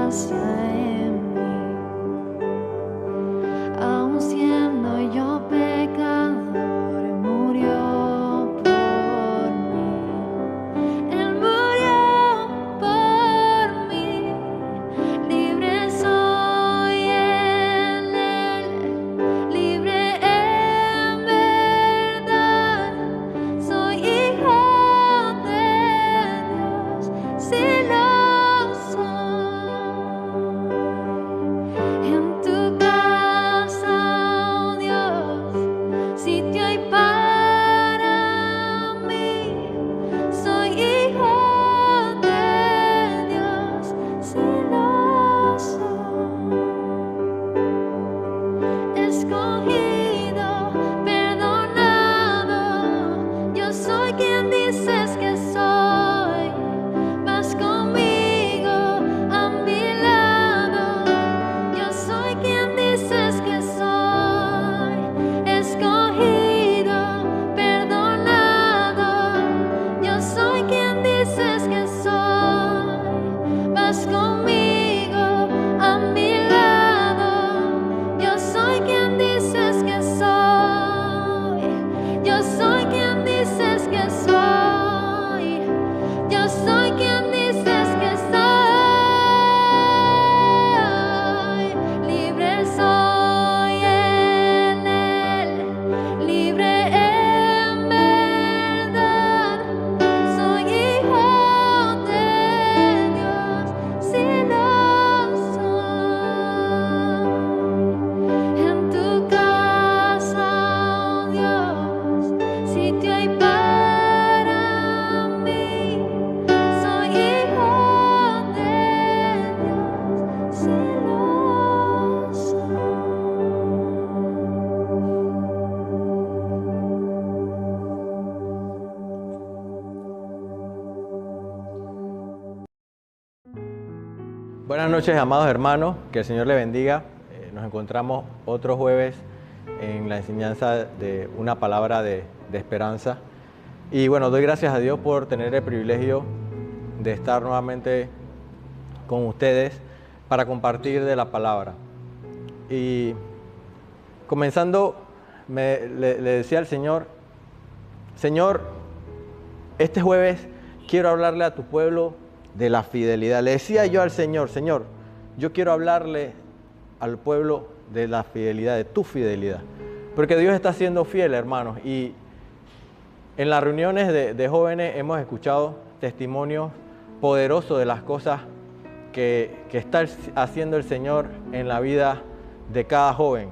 gracia en mí. Aun siendo yo pecador, murió por mí. Él murió por mí. Libre soy en Él, libre en verdad. Soy hijo de Dios, si lo soy. En tu casa, oh Dios, sitio hay para mí. Soy hijo de Dios, si lo soy. Escogido, perdonado, yo soy quien dices que soy. Vas conmigo a mi lado, yo soy quien dices que soy. Escogido, perdonado, yo soy quien dices que soy. Vas conmigo a mi lado, yo soy quien dices que soy. Yo soy quien dices que soy. Yo soy quien dices que soy. Libre soy en Él, libre en verdad. Soy hijo de Dios, si lo soy. En tu casa, oh Dios, sitio hay para mí. Soy hijo de Dios, si lo soy. Buenas noches, amados hermanos, que el Señor le bendiga. Nos encontramos otro jueves en la enseñanza de una palabra de esperanza. Y bueno, doy gracias a Dios por tener el privilegio de estar nuevamente con ustedes para compartir de la palabra. Y comenzando, le decía al Señor, Señor, este jueves quiero hablarle a tu pueblo de la fidelidad. Le decía yo al Señor, Señor, yo quiero hablarle al pueblo de la fidelidad, de tu fidelidad. Porque Dios está siendo fiel, hermanos. Y en las reuniones de jóvenes hemos escuchado testimonios poderosos de las cosas que está haciendo el Señor en la vida de cada joven.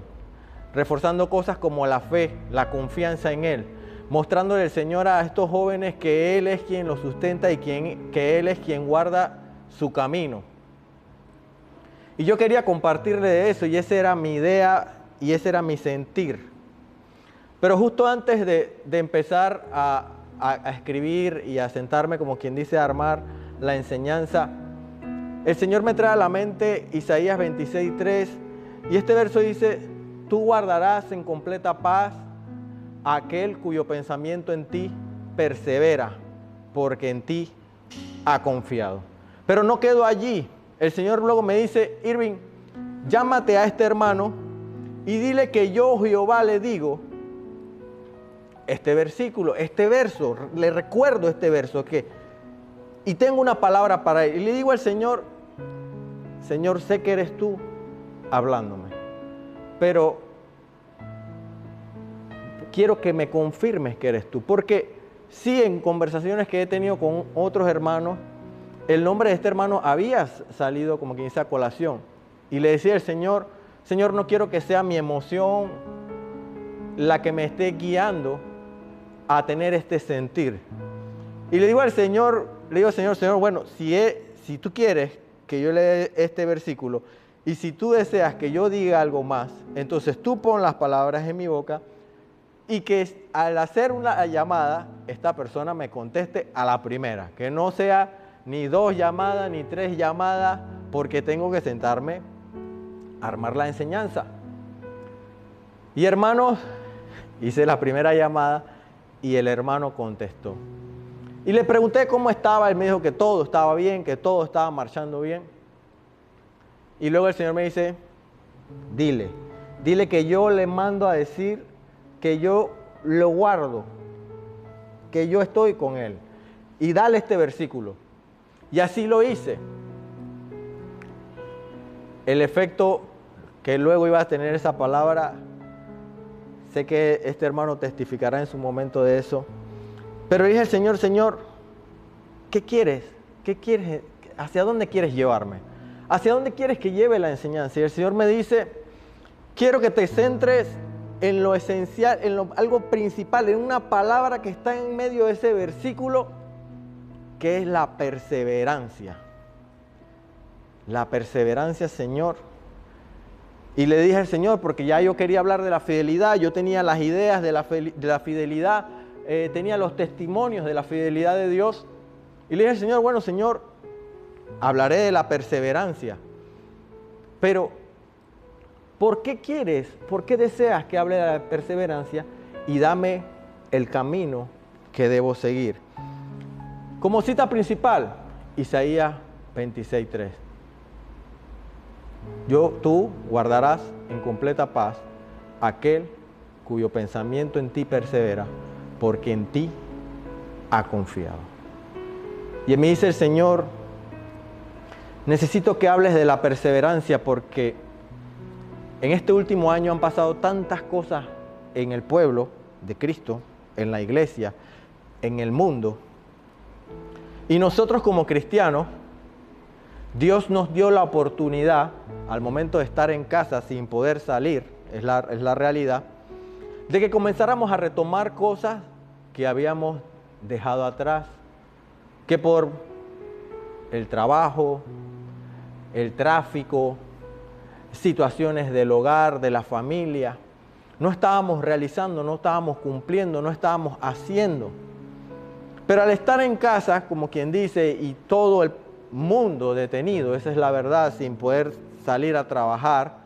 Reforzando cosas como la fe, la confianza en Él. Mostrándole el Señor a estos jóvenes que Él es quien los sustenta y que Él es quien guarda su camino. Y yo quería compartirle de eso, y esa era mi idea y ese era mi sentir. Pero justo antes de empezar a escribir y a sentarme, como quien dice, a armar la enseñanza, el Señor me trae a la mente Isaías 26:3, y este verso dice: tú guardarás en completa paz a aquel cuyo pensamiento en ti persevera, porque en ti ha confiado. Pero no quedo allí. El Señor luego me dice: Irving, llámate a este hermano y dile que yo, Jehová, le digo este versículo, este verso, le recuerdo este verso, y tengo una palabra para él. Y le digo al Señor: Señor, sé que eres tú hablándome, pero quiero que me confirmes que eres tú. Porque sí, en conversaciones que he tenido con otros hermanos, el nombre de este hermano había salido como quien dice a colación. Y le decía al Señor: Señor, no quiero que sea mi emoción la que me esté guiando a tener este sentir. Y le digo al Señor, Señor, bueno, si tú quieres que yo lea este versículo y si tú deseas que yo diga algo más, entonces tú pon las palabras en mi boca y que al hacer una llamada, esta persona me conteste a la primera, que no sea ni 2 llamadas ni 3 llamadas, porque tengo que sentarme a armar la enseñanza. Y hermanos, hice la primera llamada y el hermano contestó. Y le pregunté cómo estaba, él me dijo que todo estaba bien, que todo estaba marchando bien. Y luego el Señor me dice, dile que yo le mando a decir que yo lo guardo, que yo estoy con él. Y dale este versículo. Y así lo hice. El efecto que luego iba a tener esa palabra, sé que este hermano testificará en su momento de eso. Pero dije al Señor, Señor, ¿qué quieres? ¿Qué quieres? ¿Hacia dónde quieres llevarme? ¿Hacia dónde quieres que lleve la enseñanza? Y el Señor me dice, quiero que te centres en lo esencial, en algo principal, en una palabra que está en medio de ese versículo, que es la perseverancia. La perseverancia, Señor. Y le dije al Señor, porque ya yo quería hablar de la fidelidad, yo tenía las ideas de la fidelidad, tenía los testimonios de la fidelidad de Dios. Y le dije al Señor, bueno, Señor, hablaré de la perseverancia. Pero, ¿por qué quieres, por qué deseas que hable de la perseverancia? Y dame el camino que debo seguir. Como cita principal, Isaías 26:3. Tú guardarás en completa paz aquel cuyo pensamiento en ti persevera, porque en ti ha confiado. Y me dice el Señor, necesito que hables de la perseverancia, porque en este último año han pasado tantas cosas en el pueblo de Cristo, en la iglesia, en el mundo. Y nosotros como cristianos, Dios nos dio la oportunidad, al momento de estar en casa sin poder salir, es la realidad, de que comenzáramos a retomar cosas que habíamos dejado atrás, que por el trabajo, el tráfico, situaciones del hogar, de la familia, no estábamos realizando, no estábamos cumpliendo, no estábamos haciendo. Pero al estar en casa, como quien dice, y todo el mundo detenido, esa es la verdad, sin poder salir a trabajar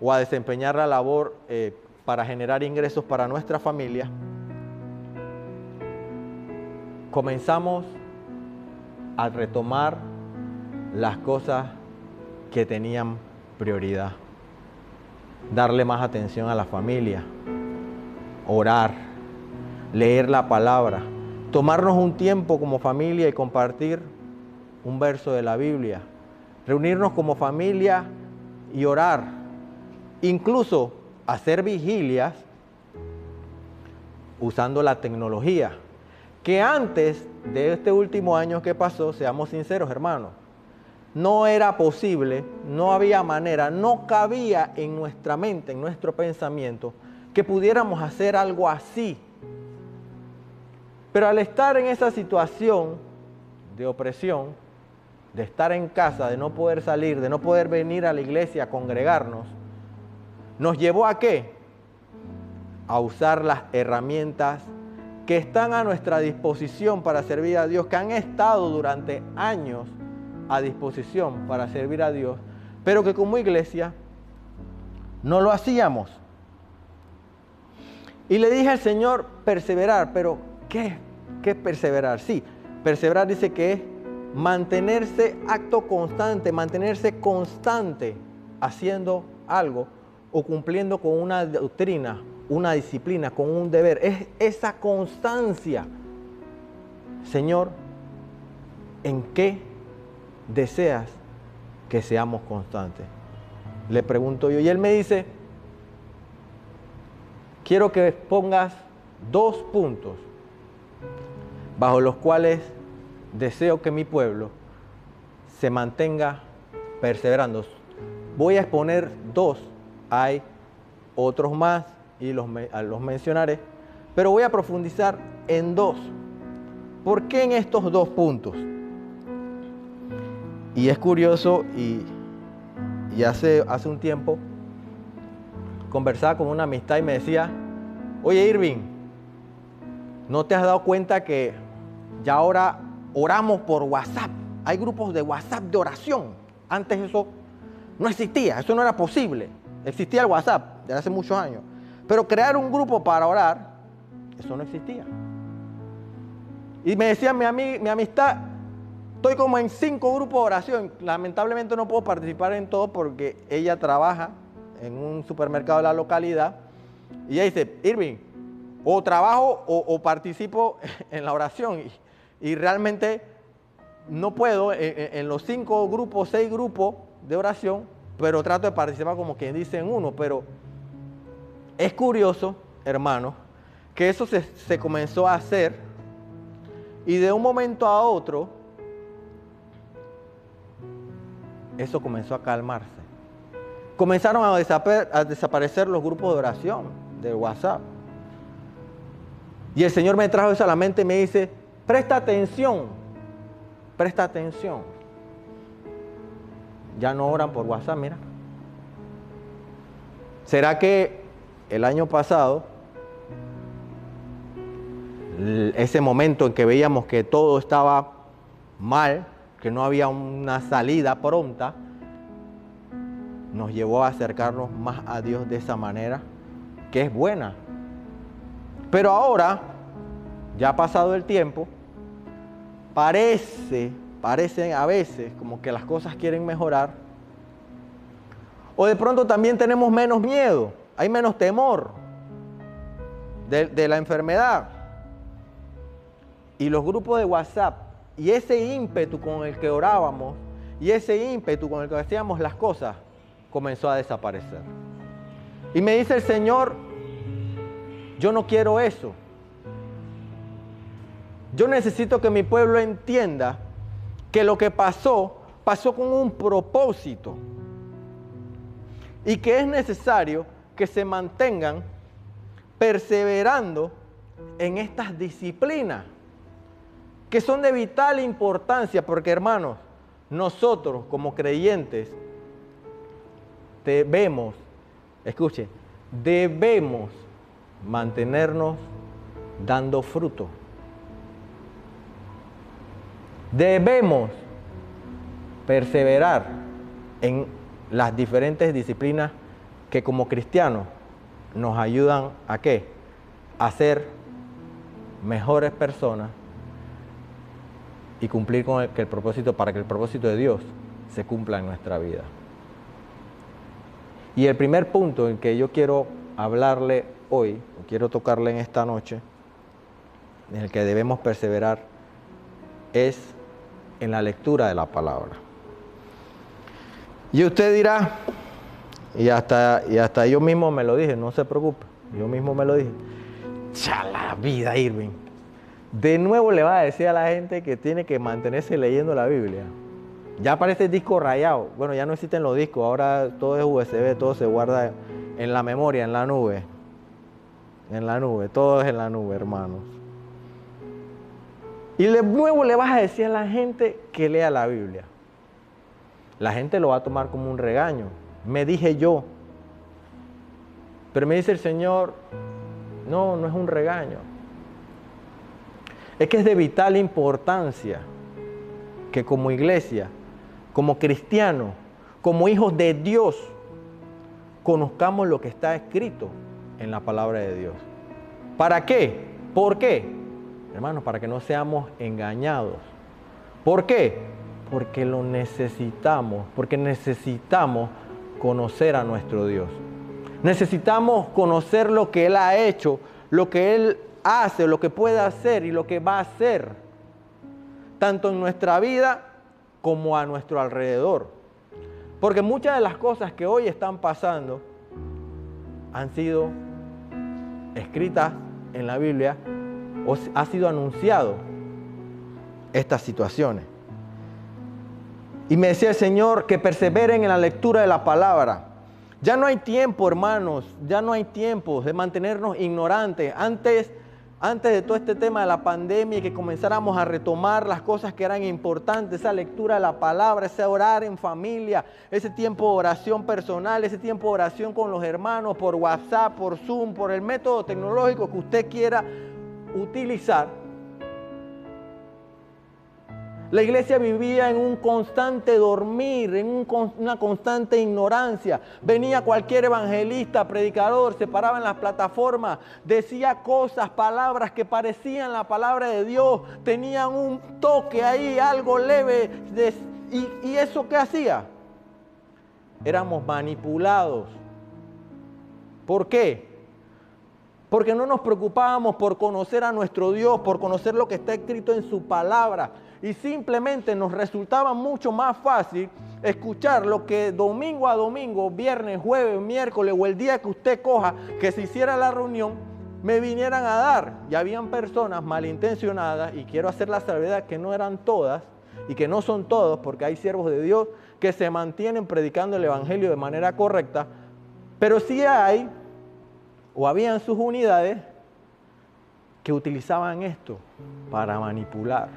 o a desempeñar la labor para generar ingresos para nuestra familia, comenzamos a retomar las cosas que tenían prioridad. Darle más atención a la familia, orar, leer la palabra, tomarnos un tiempo como familia y compartir un verso de la Biblia, reunirnos como familia y orar, incluso hacer vigilias usando la tecnología, que antes de este último año que pasó, seamos sinceros, hermanos, no era posible, no había manera, no cabía en nuestra mente, en nuestro pensamiento, que pudiéramos hacer algo así. Pero al estar en esa situación de opresión, de estar en casa, de no poder salir, de no poder venir a la iglesia a congregarnos, ¿nos llevó a qué? A usar las herramientas que están a nuestra disposición para servir a Dios, que han estado durante años a disposición para servir a Dios, pero que como iglesia no lo hacíamos. Y le dije al Señor, perseverar, pero ¿qué es perseverar? Sí, perseverar dice que es mantenerse acto constante, mantenerse constante haciendo algo o cumpliendo con una doctrina, una disciplina, con un deber. Es esa constancia. Señor, ¿en qué deseas que seamos constantes? Le pregunto yo. Y él me dice, quiero que pongas 2 puntos bajo los cuales deseo que mi pueblo se mantenga perseverando. Voy a exponer 2, hay otros más y los mencionaré, pero voy a profundizar en 2. ¿Por qué en estos 2 puntos? Y es curioso, y hace un tiempo conversaba con una amistad y me decía, oye Irving, ¿no te has dado cuenta que ya ahora oramos por WhatsApp? Hay grupos de WhatsApp de oración. Antes eso no existía, eso no era posible. Existía el WhatsApp de hace muchos años, pero crear un grupo para orar, eso no existía. Y me decía mi amistad, Estoy como en 5 grupos de oración. Lamentablemente no puedo participar en todo porque ella trabaja en un supermercado de la localidad. Y ella dice, Irving, o trabajo o participo en la oración. Y realmente no puedo en los 5 grupos, 6 grupos de oración, pero trato de participar como quien dice en uno. Pero es curioso, hermanos, que eso se comenzó a hacer y de un momento a otro eso comenzó a calmarse. Comenzaron a desaparecer los grupos de oración de WhatsApp. Y el Señor me trajo eso a la mente y me dice, presta atención, presta atención. Ya no oran por WhatsApp, mira. ¿Será que el año pasado, ese momento en que veíamos que todo estaba mal, que no había una salida pronta, nos llevó a acercarnos más a Dios de esa manera, que es buena? Pero ahora, ya ha pasado el tiempo, parece a veces como que las cosas quieren mejorar, o de pronto también tenemos menos miedo, hay menos temor de la enfermedad. Y los grupos de WhatsApp y ese ímpetu con el que orábamos y ese ímpetu con el que hacíamos las cosas comenzó a desaparecer. Y me dice el Señor, yo no quiero eso. Yo necesito que mi pueblo entienda que lo que pasó con un propósito y que es necesario que se mantengan perseverando en estas disciplinas que son de vital importancia, porque hermanos, nosotros como creyentes debemos mantenernos dando fruto. Debemos perseverar en las diferentes disciplinas que como cristianos nos ayudan ¿a qué? A ser mejores personas y cumplir con el propósito, para que el propósito de Dios se cumpla en nuestra vida. Y el primer punto en que yo quiero hablarle hoy, o quiero tocarle en esta noche, en el que debemos perseverar, es en la lectura de la palabra. Y usted dirá, y hasta yo mismo me lo dije, no se preocupe, yo mismo me lo dije, ¡chala vida, Irving! De nuevo le va a decir a la gente que tiene que mantenerse leyendo la Biblia. Ya parece disco rayado. Bueno, ya no existen los discos, ahora todo es USB, todo se guarda en la memoria, en la nube. En la nube, todo es en la nube, hermanos. Y de nuevo le vas a decir a la gente que lea la Biblia. La gente lo va a tomar como un regaño. Me dije yo. Pero me dice el Señor, no, no es un regaño. Es que es de vital importancia que como iglesia, como cristianos, como hijos de Dios, conozcamos lo que está escrito en la palabra de Dios. ¿Para qué? ¿Por qué? Hermanos, para que no seamos engañados. ¿Por qué? Porque lo necesitamos, porque necesitamos conocer a nuestro Dios. Necesitamos conocer lo que Él ha hecho, lo que Él hace, lo que puede hacer y lo que va a hacer, tanto en nuestra vida como a nuestro alrededor. Porque muchas de las cosas que hoy están pasando han sido escritas en la Biblia o ha sido anunciado estas situaciones. Y me decía el Señor que perseveren en la lectura de la palabra. Ya no hay tiempo, hermanos, ya no hay tiempo de mantenernos ignorantes. Antes de todo este tema de la pandemia y que comenzáramos a retomar las cosas que eran importantes, esa lectura de la palabra, ese orar en familia, ese tiempo de oración personal, ese tiempo de oración con los hermanos, por WhatsApp, por Zoom, por el método tecnológico que usted quiera utilizar. La iglesia vivía en un constante dormir, en una constante ignorancia. Venía cualquier evangelista, predicador, se paraba en las plataformas, decía cosas, palabras que parecían la palabra de Dios, tenían un toque ahí, algo leve. ¿Y eso qué hacía? Éramos manipulados. ¿Por qué? Porque no nos preocupábamos por conocer a nuestro Dios, por conocer lo que está escrito en su palabra. Y simplemente nos resultaba mucho más fácil escuchar lo que domingo a domingo, viernes, jueves, miércoles o el día que usted coja, que se hiciera la reunión, me vinieran a dar. Y habían personas malintencionadas, y quiero hacer la salvedad que no eran todas y que no son todos, porque hay siervos de Dios que se mantienen predicando el evangelio de manera correcta, pero sí hay, o había en sus unidades, que utilizaban esto para manipular.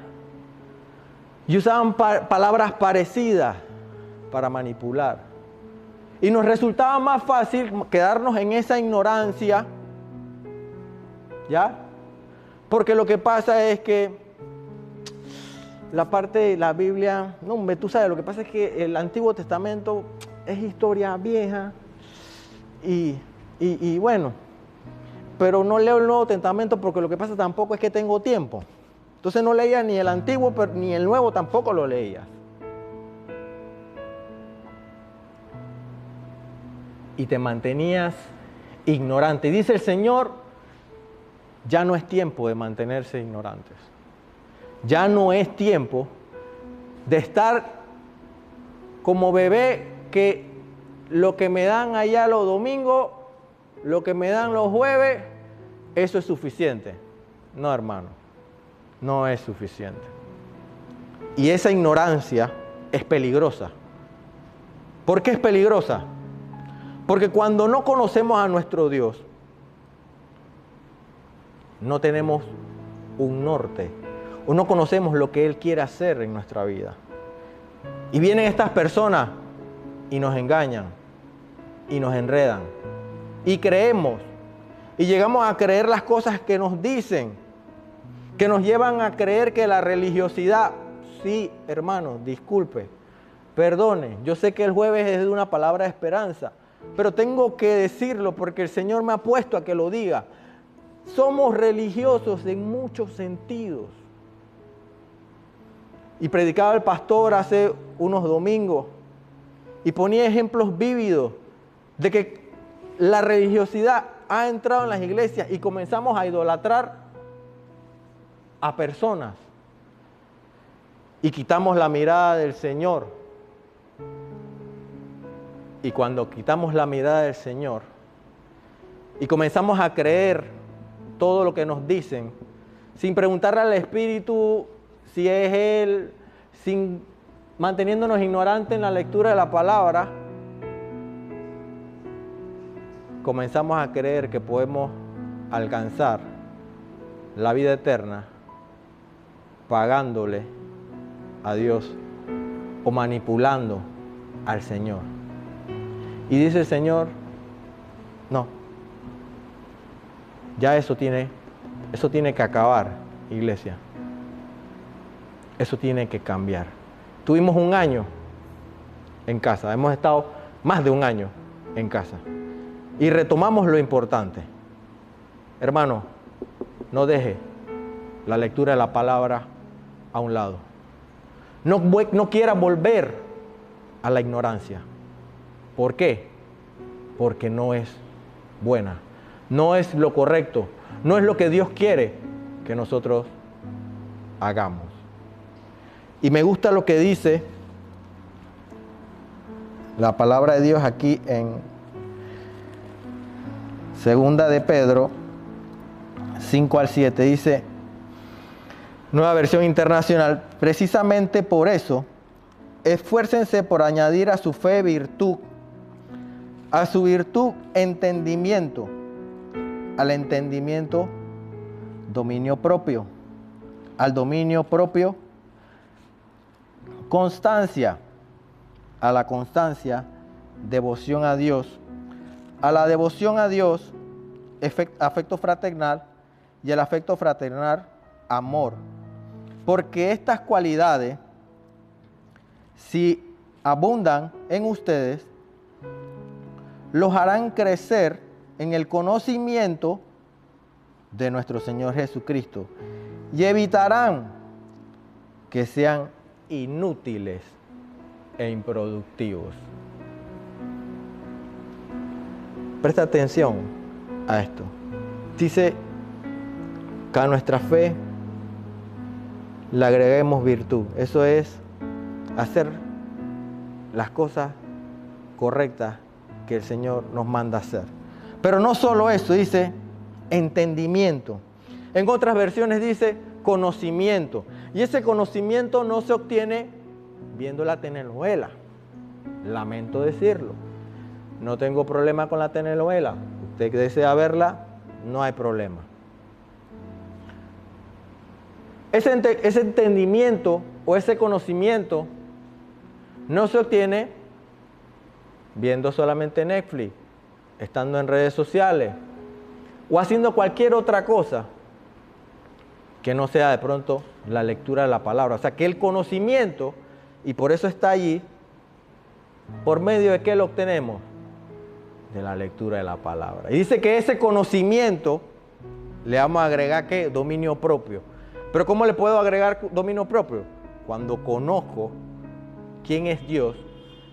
Y usaban palabras parecidas para manipular. Y nos resultaba más fácil quedarnos en esa ignorancia, ¿ya? Porque lo que pasa es que la parte de la Biblia, no, tú sabes, lo que pasa es que el Antiguo Testamento es historia vieja y bueno, pero no leo el Nuevo Testamento porque lo que pasa tampoco es que tengo tiempo. Entonces no leía ni el Antiguo, ni el Nuevo tampoco lo leía. Y te mantenías ignorante. Y dice el Señor, ya no es tiempo de mantenerse ignorantes. Ya no es tiempo de estar como bebé que lo que me dan allá los domingos, lo que me dan los jueves, eso es suficiente. No, hermano. No es suficiente. Y esa ignorancia es peligrosa. ¿Por qué es peligrosa? Porque cuando no conocemos a nuestro Dios, no tenemos un norte, o no conocemos lo que Él quiere hacer en nuestra vida. Y vienen estas personas y nos engañan, y nos enredan, y creemos, y llegamos a creer las cosas que nos dicen, que nos llevan a creer que la religiosidad, sí, hermano, disculpe, perdone, yo sé que el jueves es de una palabra de esperanza, pero tengo que decirlo porque el Señor me ha puesto a que lo diga. Somos religiosos en muchos sentidos. Y predicaba el pastor hace unos domingos y ponía ejemplos vívidos de que la religiosidad ha entrado en las iglesias y comenzamos a idolatrar a personas y quitamos la mirada del Señor. Y cuando quitamos la mirada del Señor y comenzamos a creer todo lo que nos dicen, sin preguntarle al Espíritu si es Él, manteniéndonos ignorantes en la lectura de la palabra, comenzamos a creer que podemos alcanzar la vida eterna pagándole a Dios o manipulando al Señor. Y dice el Señor, no, ya eso tiene que acabar, iglesia. Eso tiene que cambiar. Tuvimos un año en casa, hemos estado más de un año en casa y retomamos lo importante. Hermano, no deje la lectura de la palabra a un lado. No quiera volver a la ignorancia. ¿Por qué? Porque no es buena, no es lo correcto, no es lo que Dios quiere que nosotros hagamos. Y me gusta lo que dice la palabra de Dios aquí en Segunda de Pedro 5 al 7. Dice, Nueva Versión Internacional, precisamente por eso, esfuércense por añadir a su fe virtud, a su virtud entendimiento, al entendimiento dominio propio, al dominio propio constancia, a la constancia devoción a Dios, a la devoción a Dios afecto fraternal y el afecto fraternal amor, porque estas cualidades si abundan en ustedes, los harán crecer en el conocimiento de nuestro Señor Jesucristo y evitarán que sean inútiles e improductivos. Presta atención a esto. Dice que a nuestra fe le agreguemos virtud. Eso es hacer las cosas correctas que el Señor nos manda hacer. Pero no solo eso, dice entendimiento. En otras versiones dice conocimiento. Y ese conocimiento no se obtiene viendo la telenovela. Lamento decirlo. No tengo problema con la telenovela. Usted desea verla, no hay problema. Ese entendimiento o ese conocimiento no se obtiene viendo solamente Netflix, estando en redes sociales o haciendo cualquier otra cosa que no sea de pronto la lectura de la palabra. O sea, que el conocimiento, y por eso está allí, ¿por medio de qué lo obtenemos? De la lectura de la palabra. Y dice que ese conocimiento le vamos a agregar ¿qué? Dominio propio. Pero ¿cómo le puedo agregar dominio propio? Cuando conozco quién es Dios,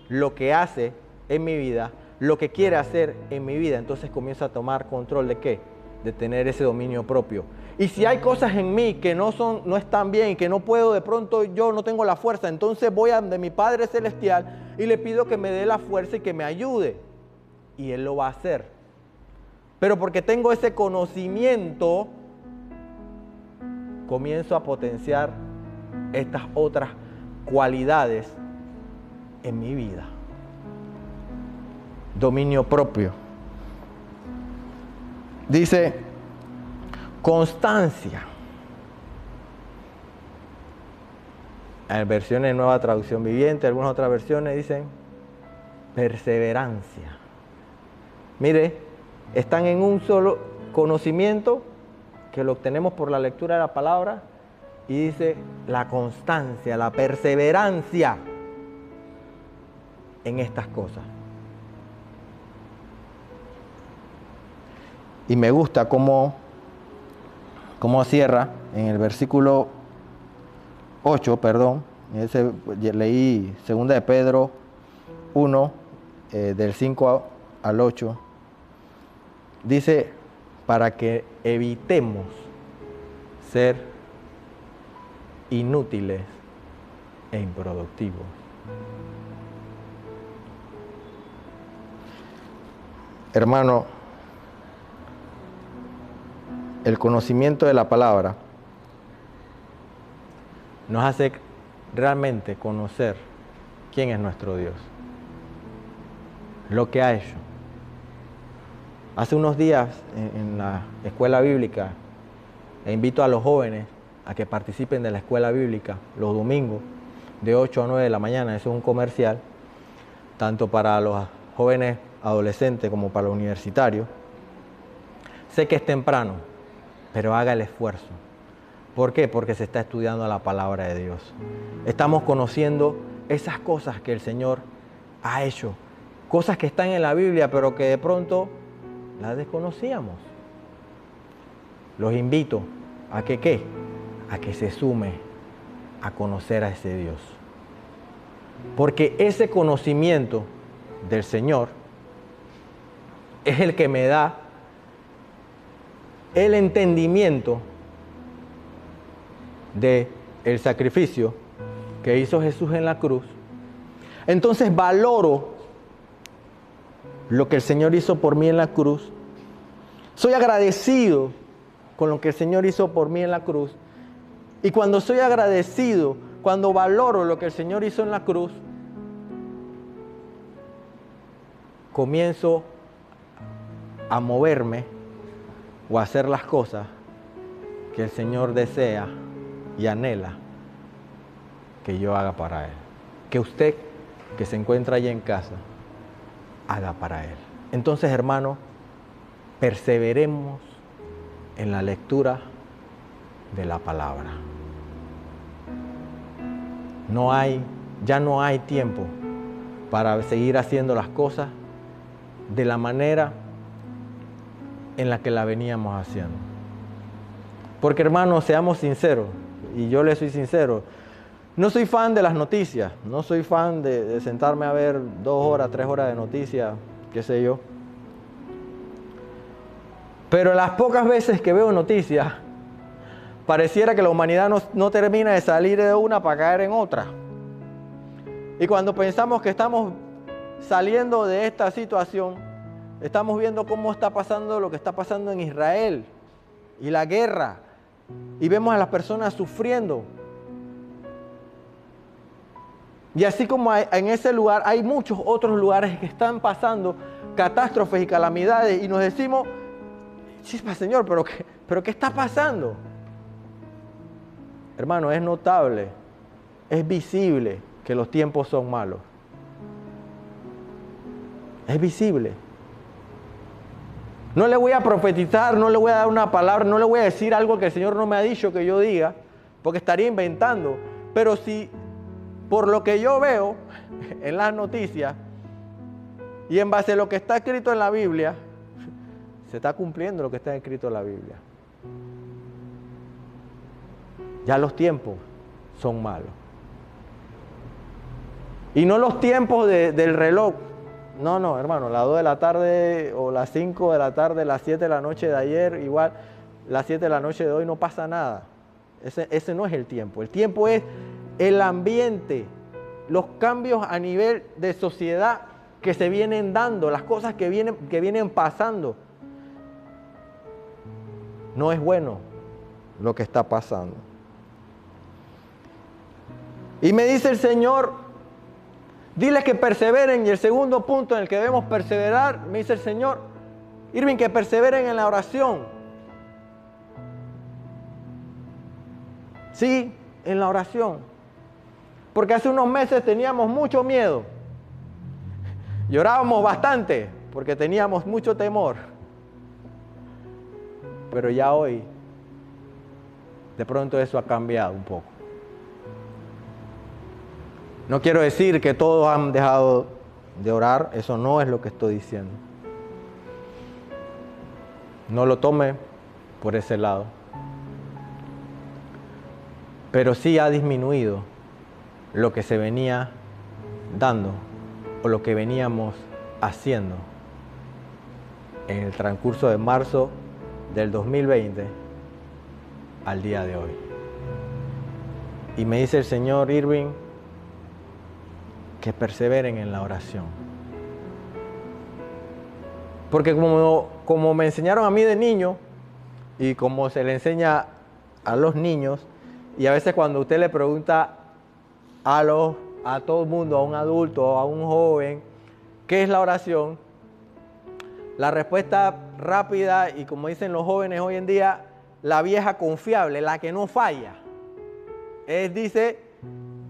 lo que hace en mi vida, lo que quiere hacer en mi vida, entonces comienzo a tomar control de ¿qué? De tener ese dominio propio. Y si hay cosas en mí que no están bien, que no puedo, de pronto yo no tengo la fuerza, entonces voy a donde mi Padre Celestial y le pido que me dé la fuerza y que me ayude. Y Él lo va a hacer. Pero porque tengo ese conocimiento, comienzo a potenciar estas otras cualidades en mi vida. Dominio propio. Dice constancia. En versiones de Nueva Traducción Viviente, algunas otras versiones dicen perseverancia. Mire, están en un solo conocimiento que lo obtenemos por la lectura de la palabra y dice la constancia, la perseverancia en estas cosas. Y me gusta cómo cierra en el versículo 8, leí 2 de Pedro 1, del 5 al 8. Dice, para que evitemos ser inútiles e improductivos. Hermano, el conocimiento de la palabra nos hace realmente conocer quién es nuestro Dios, lo que ha hecho. Hace unos días en la escuela bíblica, invito a los jóvenes a que participen de la escuela bíblica los domingos de 8 a 9 de la mañana. Eso es un comercial, tanto para los jóvenes adolescentes como para los universitarios. Sé que es temprano, pero haga el esfuerzo. ¿Por qué? Porque se está estudiando la palabra de Dios. Estamos conociendo esas cosas que el Señor ha hecho. Cosas que están en la Biblia, pero que de pronto las desconocíamos. Los invito a que ¿qué? A que se sume a conocer a ese Dios. Porque ese conocimiento del Señor es el que me da el entendimiento de el sacrificio que hizo Jesús en la cruz. Entonces valoro lo que el Señor hizo por mí en la cruz. Soy agradecido con lo que el Señor hizo por mí en la cruz. Y cuando soy agradecido, cuando valoro lo que el Señor hizo en la cruz, comienzo a moverme o a hacer las cosas que el Señor desea y anhela que yo haga para Él. Que usted, que se encuentra allá en casa, haga para Él. Entonces, hermano, perseveremos en la lectura de la palabra. No hay ya no hay tiempo para seguir haciendo las cosas de la manera en la que la veníamos haciendo. Porque, hermanos, seamos sinceros, y yo les soy sincero, no soy fan de las noticias, no soy fan de sentarme a ver 2 horas, 3 horas de noticias, qué sé yo. Pero las pocas veces que veo noticias, pareciera que la humanidad no termina de salir de una para caer en otra. Y cuando pensamos que estamos saliendo de esta situación, estamos viendo cómo está pasando lo que está pasando en Israel y la guerra. Y vemos a las personas sufriendo. Y así como en ese lugar hay muchos otros lugares que están pasando catástrofes y calamidades y nos decimos, chispa Señor, ¿pero qué está pasando? Hermano, es notable, es visible que los tiempos son malos. Es visible. No le voy a profetizar, no le voy a dar una palabra, no le voy a decir algo que el Señor no me ha dicho que yo diga, porque estaría inventando. Pero si por lo que yo veo en las noticias y en base a lo que está escrito en la Biblia, se está cumpliendo lo que está escrito en la Biblia. Ya los tiempos son malos. Y no los tiempos del reloj. No, hermano, las 2 de la tarde o las 5 de la tarde, las 7 de la noche de ayer, igual las 7 de la noche de hoy no pasa nada. Ese no es el tiempo. El tiempo es el ambiente, los cambios a nivel de sociedad que se vienen dando, las cosas que vienen pasando. No es bueno lo que está pasando. Y me dice el Señor, diles que perseveren. Y el segundo punto en el que debemos perseverar, me dice el Señor, Irving, que perseveren en la oración. Sí, en la oración. Porque hace unos meses teníamos mucho miedo. Llorábamos bastante porque teníamos mucho temor. Pero ya hoy, de pronto eso ha cambiado un poco. No quiero decir que todos han dejado de orar, eso no es lo que estoy diciendo. No lo tome por ese lado. Pero sí ha disminuido lo que se venía dando o lo que veníamos haciendo en el transcurso de marzo del 2020 al día de hoy. Y me dice el Señor, Irving, que perseveren en la oración. Porque como me enseñaron a mí de niño y como se le enseña a los niños, y a veces cuando usted le pregunta a todo el mundo, a un adulto, a un joven, ¿qué es la oración? La respuesta rápida y como dicen los jóvenes hoy en día, la vieja confiable, la que no falla, dice,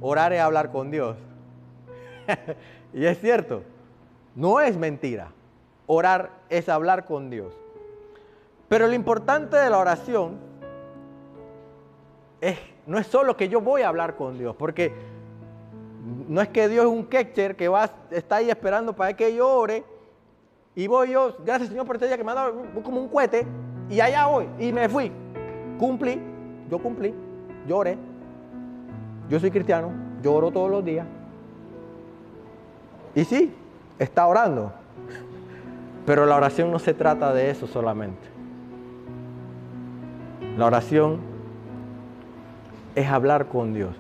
orar es hablar con Dios. Y es cierto, no es mentira. Orar es hablar con Dios. Pero lo importante de la oración no es solo que yo voy a hablar con Dios, porque no es que Dios es un catcher que está ahí esperando para que yo ore y voy yo, gracias Señor por este día que me ha dado como un cohete y allá voy y me fui. Cumplí, yo oré. Yo soy cristiano, yo oro todos los días. Y sí, está orando. Pero la oración no se trata de eso solamente. La oración es hablar con Dios.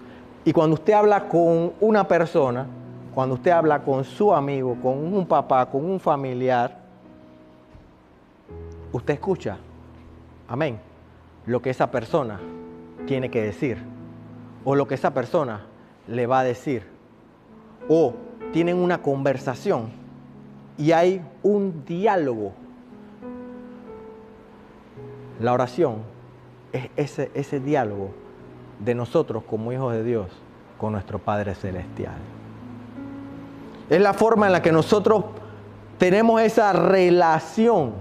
Y cuando usted habla con una persona, cuando usted habla con su amigo, con un papá, con un familiar, usted escucha, amén, lo que esa persona tiene que decir. O lo que esa persona le va a decir. O tienen una conversación y hay un diálogo. La oración es ese diálogo de nosotros como hijos de Dios con nuestro Padre Celestial. Es la forma en la que nosotros tenemos esa relación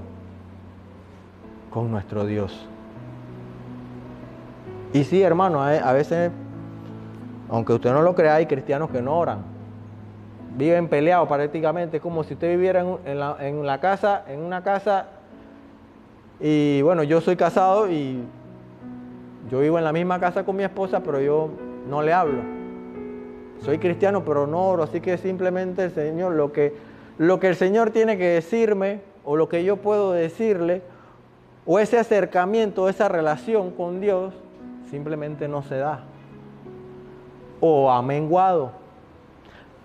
con nuestro Dios. Y sí, hermano, a veces Aunque usted no lo crea, hay cristianos que no oran. Viven peleados prácticamente. Es como si usted viviera en una casa. Y bueno, yo soy casado y yo vivo en la misma casa con mi esposa, pero yo no le hablo. Soy cristiano, pero no oro. Así que simplemente el Señor, lo que el Señor tiene que decirme, o lo que yo puedo decirle, o ese acercamiento, esa relación con Dios, simplemente no se da. O ha menguado,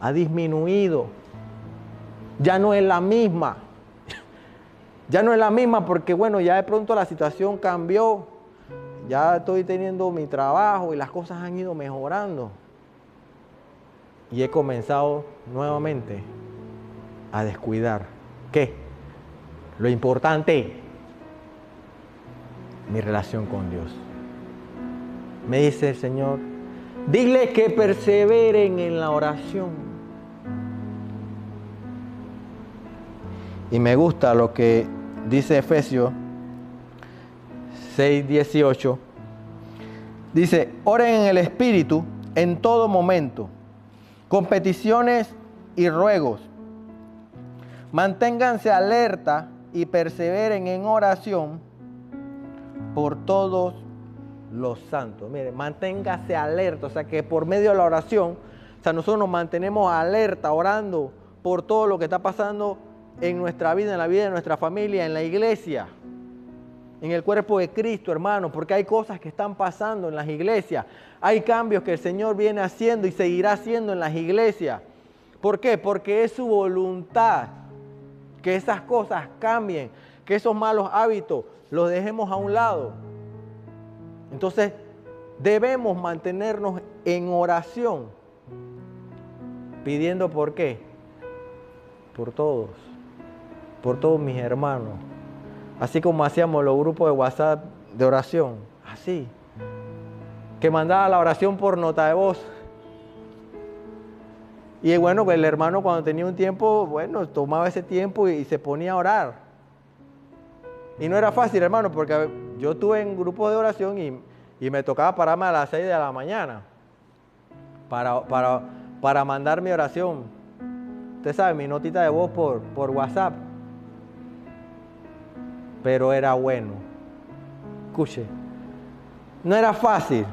ha disminuido. Ya no es la misma. Ya no es la misma porque, bueno, ya de pronto la situación cambió. Ya estoy teniendo mi trabajo y las cosas han ido mejorando. Y he comenzado nuevamente a descuidar. ¿Qué? Lo importante, mi relación con Dios. Me dice el Señor, dile que perseveren en la oración. Y me gusta lo que dice Efesios 6:18. Dice, oren en el Espíritu en todo momento, con peticiones y ruegos. Manténganse alerta y perseveren en oración por todos los santos. Miren, manténgase alerta, o sea que por medio de la oración, o sea, nosotros nos mantenemos alerta, orando por todo lo que está pasando en nuestra vida, en la vida de nuestra familia, en la iglesia, en el cuerpo de Cristo, hermanos, porque hay cosas que están pasando en las iglesias, hay cambios que el Señor viene haciendo y seguirá haciendo en las iglesias. ¿Por qué? Porque es su voluntad que esas cosas cambien, que esos malos hábitos los dejemos a un lado. Entonces, debemos mantenernos en oración, pidiendo ¿por qué? Por todos mis hermanos. Así como hacíamos los grupos de WhatsApp de oración, así. Que mandaba la oración por nota de voz. Y bueno, el hermano cuando tenía un tiempo, bueno, tomaba ese tiempo y se ponía a orar. Y no era fácil, hermano, porque yo estuve en grupos de oración y me tocaba pararme a las 6 de la mañana para mandar mi oración. Usted sabe, mi notita de voz por WhatsApp. Pero era bueno. Escuche, no era fácil.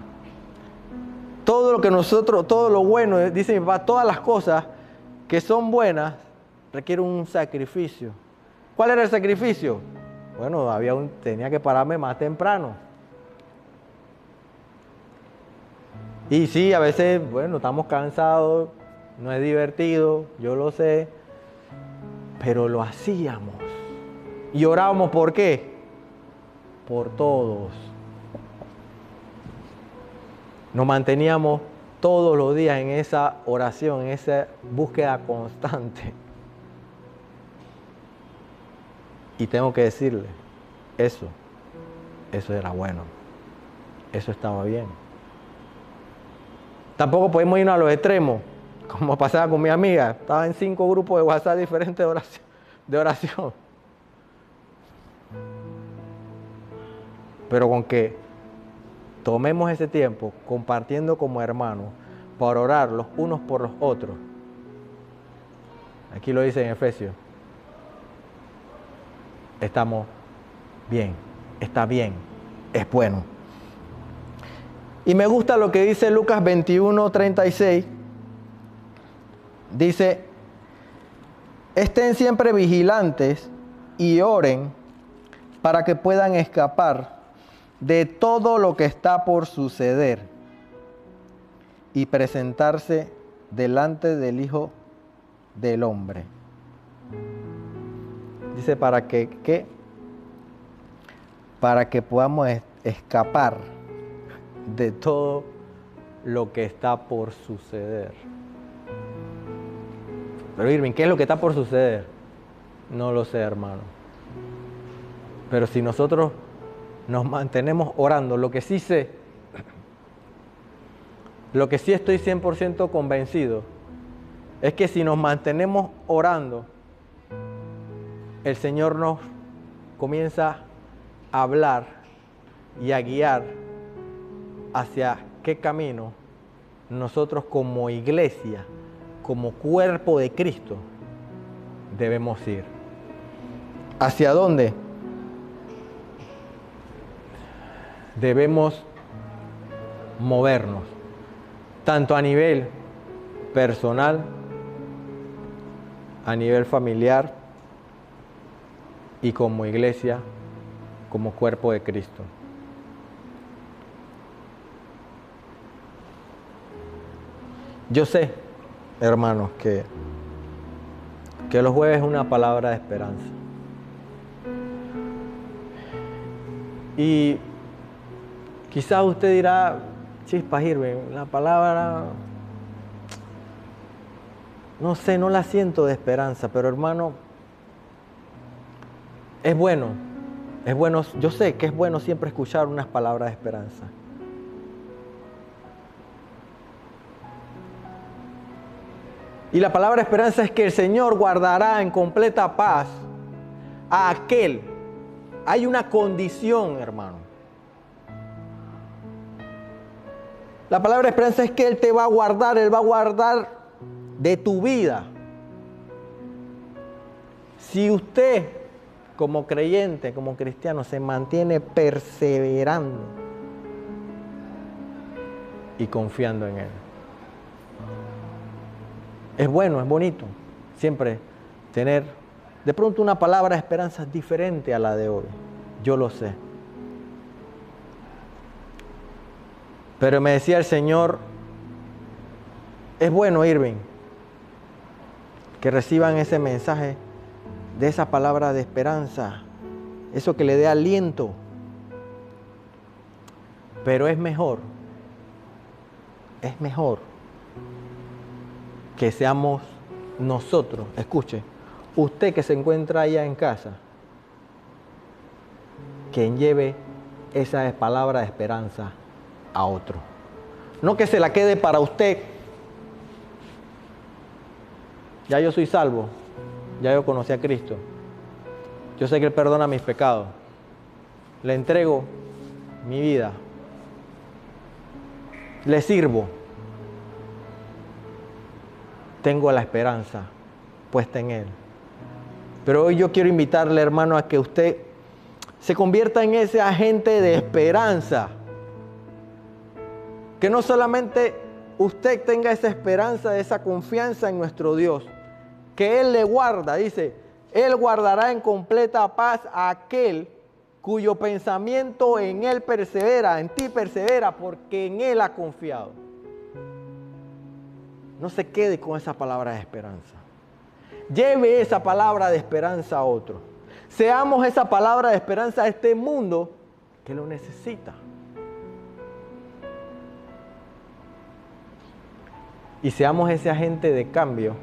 Todo lo bueno, dice mi papá, todas las cosas que son buenas requieren un sacrificio. ¿Cuál era el sacrificio? Bueno, tenía que pararme más temprano. Y sí, a veces, bueno, estamos cansados, no es divertido, yo lo sé, pero lo hacíamos. Y orábamos, ¿por qué? Por todos. Nos manteníamos todos los días en esa oración, en esa búsqueda constante. Y tengo que decirle, eso era bueno. Eso estaba bien. Tampoco podemos irnos a los extremos, como pasaba con mi amiga. Estaba en 5 grupos de WhatsApp diferentes de oración. Pero con que tomemos ese tiempo compartiendo como hermanos para orar los unos por los otros. Aquí lo dice en Efesios. Estamos bien, está bien, es bueno. Y me gusta lo que dice Lucas 21:36. Dice, estén siempre vigilantes y oren para que puedan escapar de todo lo que está por suceder y presentarse delante del Hijo del Hombre. Dice para que podamos escapar de todo lo que está por suceder. Pero Irving, ¿qué es lo que está por suceder? No lo sé, hermano. Pero si nosotros nos mantenemos orando, lo que sí sé, lo que sí estoy 100% convencido, es que si nos mantenemos orando, el Señor nos comienza a hablar y a guiar hacia qué camino nosotros como iglesia, como cuerpo de Cristo, debemos ir. ¿Hacia dónde? Debemos movernos, tanto a nivel personal, a nivel familiar y como iglesia, como cuerpo de Cristo. Yo sé, hermanos, que los jueves es una palabra de esperanza. Y quizás usted dirá, chispas, Irving, la palabra, no sé, no la siento de esperanza, pero hermano, es bueno, yo sé que es bueno siempre escuchar unas palabras de esperanza. Y la palabra esperanza es que el Señor guardará en completa paz a aquel. Hay una condición, hermano. La palabra esperanza es que Él te va a guardar, Él va a guardar de tu vida. Si usted, como creyente, como cristiano, se mantiene perseverando y confiando en Él. Es bueno, es bonito siempre tener de pronto una palabra de esperanza diferente a la de hoy. Yo lo sé. Pero me decía el Señor, es bueno, Irving, que reciban ese mensaje de esa palabra de esperanza, eso que le dé aliento. Pero es mejor que seamos nosotros, escuche, usted que se encuentra allá en casa, quien lleve esa palabra de esperanza a otro. No que se la quede para usted. Ya yo soy salvo, ya yo conocí a Cristo. Yo sé que Él perdona mis pecados. Le entrego mi vida. Le sirvo. Tengo la esperanza puesta en Él. Pero hoy yo quiero invitarle, hermano, a que usted se convierta en ese agente de esperanza. Que no solamente usted tenga esa esperanza, esa confianza en nuestro Dios, que Él le guarda, dice, Él guardará en completa paz a aquel cuyo pensamiento en Él persevera, en ti persevera, porque en Él ha confiado. No se quede con esa palabra de esperanza. Lleve esa palabra de esperanza a otro. Seamos esa palabra de esperanza a este mundo que lo necesita. Y seamos ese agente de cambio,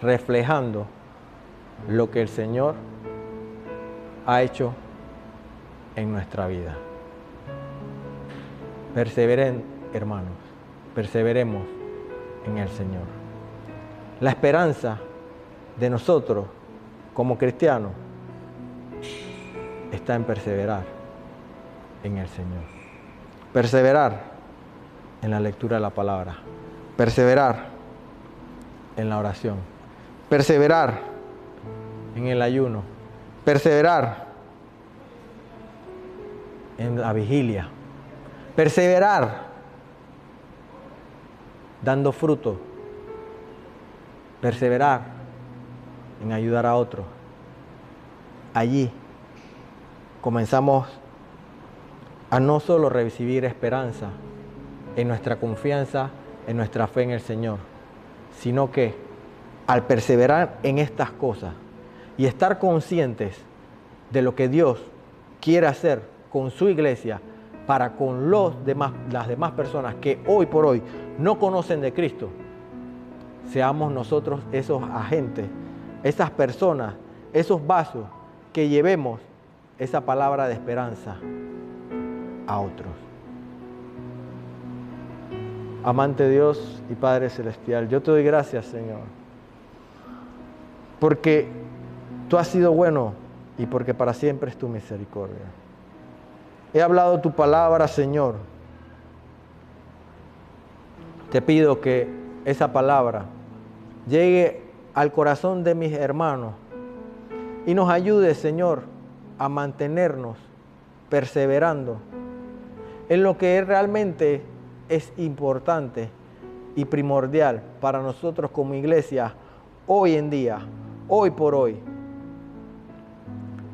reflejando lo que el Señor ha hecho en nuestra vida. Perseveren, hermanos, perseveremos en el Señor. La esperanza de nosotros como cristianos está en perseverar en el Señor. Perseverar en la lectura de la palabra. Perseverar en la oración. Perseverar en el ayuno. Perseverar en la vigilia. Perseverar dando fruto. Perseverar en ayudar a otros. Allí comenzamos a no solo recibir esperanza en nuestra confianza, en nuestra fe en el Señor, sino que al perseverar en estas cosas y estar conscientes de lo que Dios quiere hacer con su iglesia para con las demás personas que hoy por hoy no conocen de Cristo, seamos nosotros esos agentes, esas personas, esos vasos que llevemos esa palabra de esperanza a otros. Amante Dios y Padre Celestial, yo te doy gracias, Señor, porque tú has sido bueno y porque para siempre es tu misericordia. He hablado tu palabra, Señor, Te pido que esa palabra llegue al corazón de mis hermanos y nos ayude, Señor, a mantenernos perseverando en lo que realmente es importante y primordial para nosotros como iglesia hoy en día, hoy por hoy.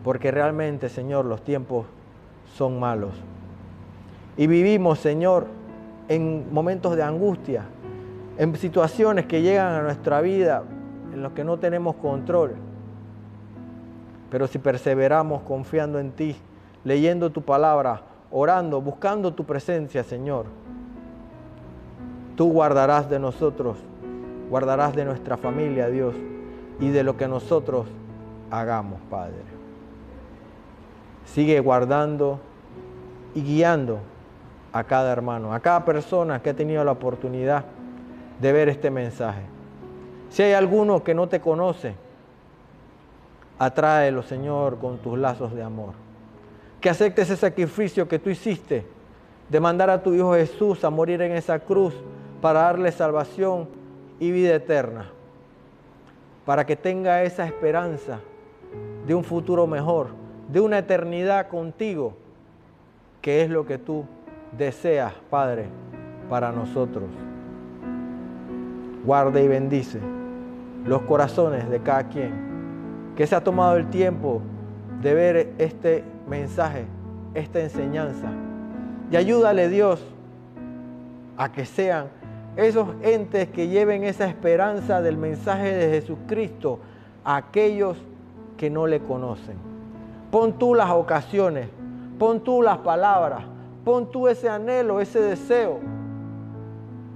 Porque realmente, Señor, los tiempos son malos. Y vivimos, Señor, en momentos de angustia, en situaciones que llegan a nuestra vida, en los que no tenemos control. Pero si perseveramos confiando en ti, leyendo tu palabra, orando, buscando tu presencia, Señor, tú guardarás de nosotros, guardarás de nuestra familia, Dios, y de lo que nosotros hagamos, Padre. Sigue guardando y guiando a cada hermano, a cada persona que ha tenido la oportunidad de ver este mensaje. Si hay alguno que no te conoce, atráelo, Señor, con tus lazos de amor. Que acepte ese sacrificio que tú hiciste de mandar a tu Hijo Jesús a morir en esa cruz para darle salvación y vida eterna. Para que tenga esa esperanza de un futuro mejor, de una eternidad contigo, que es lo que tú deseas, Padre, para nosotros. Guarda y bendice los corazones de cada quien que se ha tomado el tiempo de ver este mensaje, esta enseñanza. Y ayúdale, Dios, a que sean esos entes que lleven esa esperanza del mensaje de Jesucristo a aquellos que no le conocen. Pon tú las ocasiones, pon tú las palabras, pon tú ese anhelo, ese deseo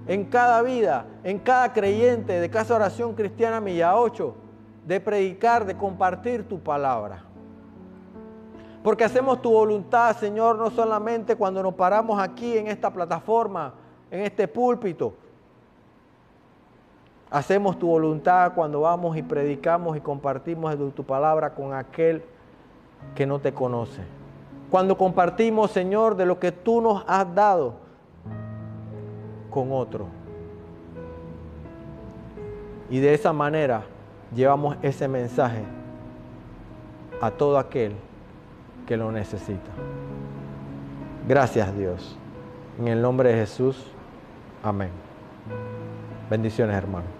en cada vida, en cada creyente de Casa Oración Cristiana Milla 8, de predicar, de compartir tu palabra. Porque hacemos tu voluntad, Señor, no solamente cuando nos paramos aquí en esta plataforma, en este púlpito. Hacemos tu voluntad cuando vamos y predicamos y compartimos de tu palabra con aquel que no te conoce. Cuando compartimos, Señor, de lo que tú nos has dado con otro. Y de esa manera llevamos ese mensaje a todo aquel que lo necesita. Gracias, Dios. En el nombre de Jesús. Amén. Bendiciones, hermano.